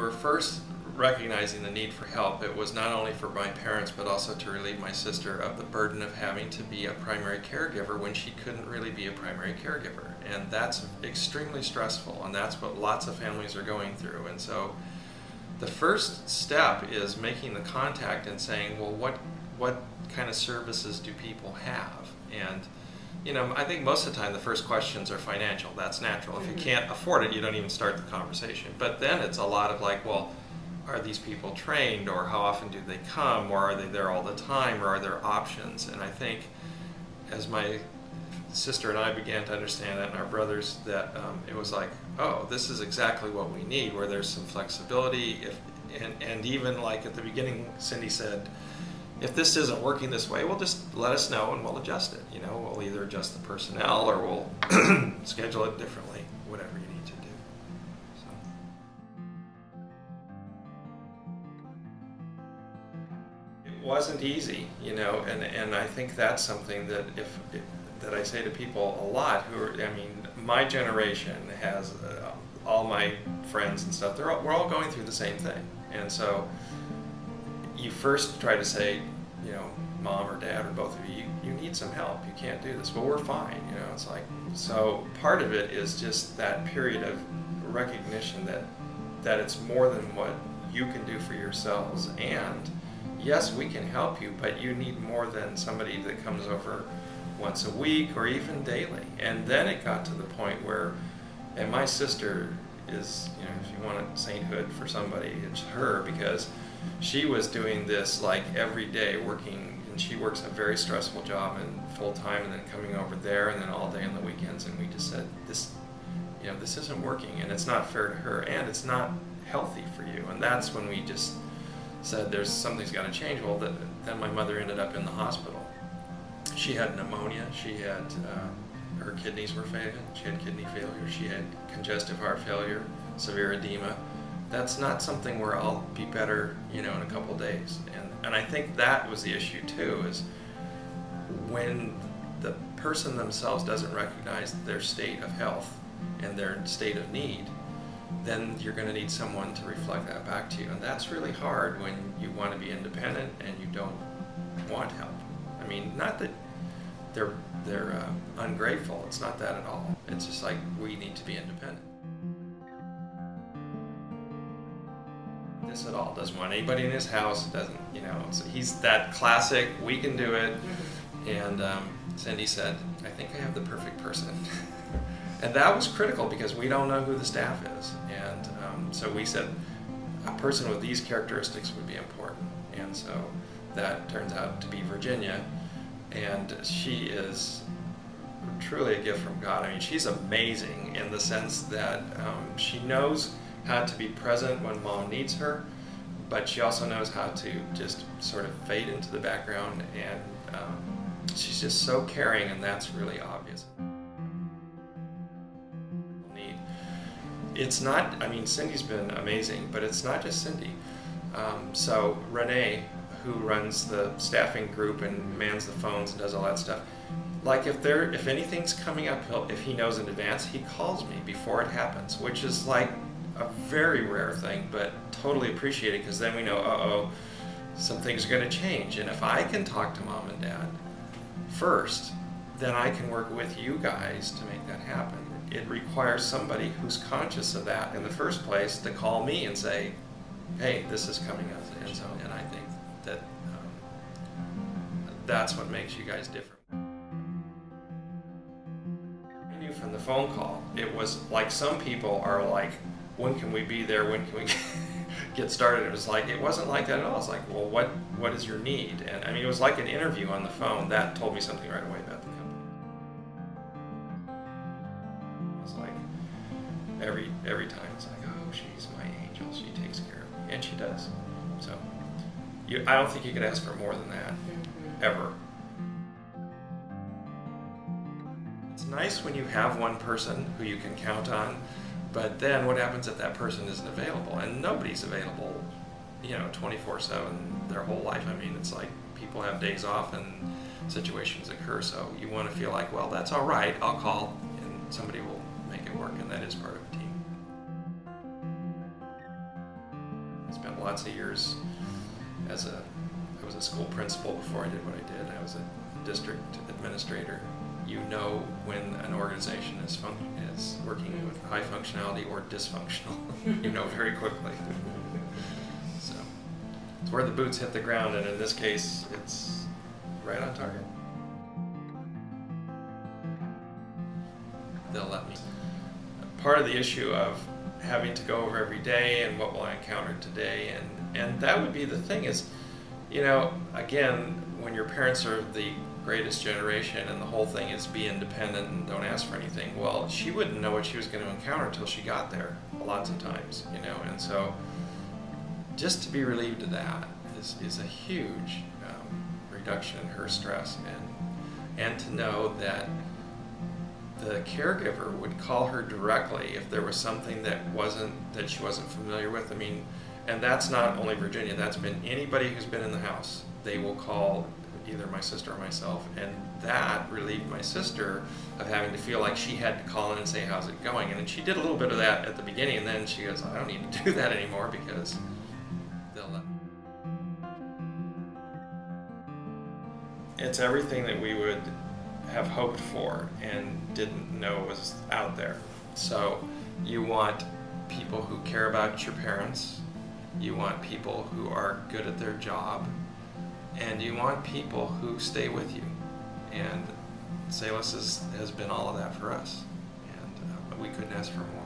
were first recognizing the need for help, it was not only for my parents but also to relieve my sister of the burden of having to be a primary caregiver when she couldn't really be a primary caregiver. And that's extremely stressful, and that's what lots of families are going through. And so the first step is making the contact and saying, well, what kind of services do people have? And I think most of the time the first questions are financial. That's natural. If you can't afford it, you don't even start the conversation. But then it's a lot of like, well, are these people trained, or how often do they come, or are they there all the time, or are there options? And I think as my sister and I began to understand that, and our brothers, that it was like, oh, this is exactly what we need, where there's some flexibility. And even like at the beginning, Cindy said, if this isn't working this way, well, just let us know and we'll adjust it. We'll either adjust the personnel or we'll schedule it differently, whatever you need to do. So it wasn't easy, and I think that's something that that I say to people a lot who are, my generation has all my friends and stuff, we're all going through the same thing. And so you first try to say, mom or dad or both of you, you need some help. You can't do this. Well, we're fine. It's like, so part of it is just that period of recognition that it's more than what you can do for yourselves. And yes, we can help you, but you need more than somebody that comes over once a week or even daily. And then it got to the point where, and my sister is, if you want a sainthood for somebody, it's her, because she was doing this like every day, working, and she works a very stressful job and full time, and then coming over there, and then all day on the weekends. And we just said, this isn't working, and it's not fair to her, and it's not healthy for you. And that's when we just said, something's got to change. Well, then my mother ended up in the hospital. She had pneumonia. She had her kidneys were failing. She had kidney failure. She had congestive heart failure, severe edema. That's not something where I'll be better, in a couple days. And I think that was the issue too, is when the person themselves doesn't recognize their state of health and their state of need, then you're going to need someone to reflect that back to you. And that's really hard when you want to be independent and you don't want help. Not that they're ungrateful. It's not that at all. It's just like, we need to be independent. This at all, doesn't want anybody in his house, doesn't, so he's that classic, we can do it. And Cindy said, I think I have the perfect person. And that was critical because we don't know who the staff is. And so we said, a person with these characteristics would be important. And so that turns out to be Virginia. And she is truly a gift from God. She's amazing in the sense that she knows how to be present when mom needs her, but she also knows how to just sort of fade into the background, and she's just so caring, and that's really obvious. It's not, Cindy's been amazing, but it's not just Cindy. So Renee, who runs the staffing group and mans the phones and does all that stuff, like if anything's coming up, if he knows in advance, he calls me before it happens, which is like a very rare thing, but totally appreciated, because then we know, some things are going to change. And if I can talk to mom and dad first, then I can work with you guys to make that happen. It requires somebody who's conscious of that in the first place to call me and say, hey, this is coming up. And I think that that's what makes you guys different. I knew from the phone call, it was like, some people are like, when can we be there? When can we get started? It wasn't like that at all. It's like, well, what is your need? And it was like an interview on the phone. That told me something right away about the company. It was like, every time it's like, oh, she's my angel. She takes care of me. And she does. So I don't think you could ask for more than that, ever. It's nice when you have one person who you can count on. But then what happens if that person isn't available? And nobody's available, 24/7 their whole life. It's like people have days off and situations occur. So you want to feel like, well, that's all right. I'll call and somebody will make it work. And that is part of a team. lots of years I was a school principal before I did what I did. I was a district administrator. You know when an organization is working with high functionality or dysfunctional. You know very quickly. So it's where the boots hit the ground, and in this case, it's right on target. They'll let me. Part of the issue of having to go over every day and what will I encounter today, and that would be the thing is, you know, again, when your parents are the greatest generation and the whole thing is be independent and don't ask for anything, well, she wouldn't know what she was going to encounter until she got there lots of times, you know, and so just to be relieved of that is a huge reduction in her stress, and to know that the caregiver would call her directly if there was something that she wasn't familiar with. I mean, and that's not only Virginia, that's been anybody who's been in the house. They will call either my sister or myself, and that relieved my sister of having to feel like she had to call in and say, how's it going? And then she did a little bit of that at the beginning, and then she goes, I don't need to do that anymore because they'll let me. It's everything that we would have hoped for and didn't know was out there. So you want people who care about your parents, you want people who are good at their job, and you want people who stay with you. And Salus has been all of that for us, and we couldn't ask for more.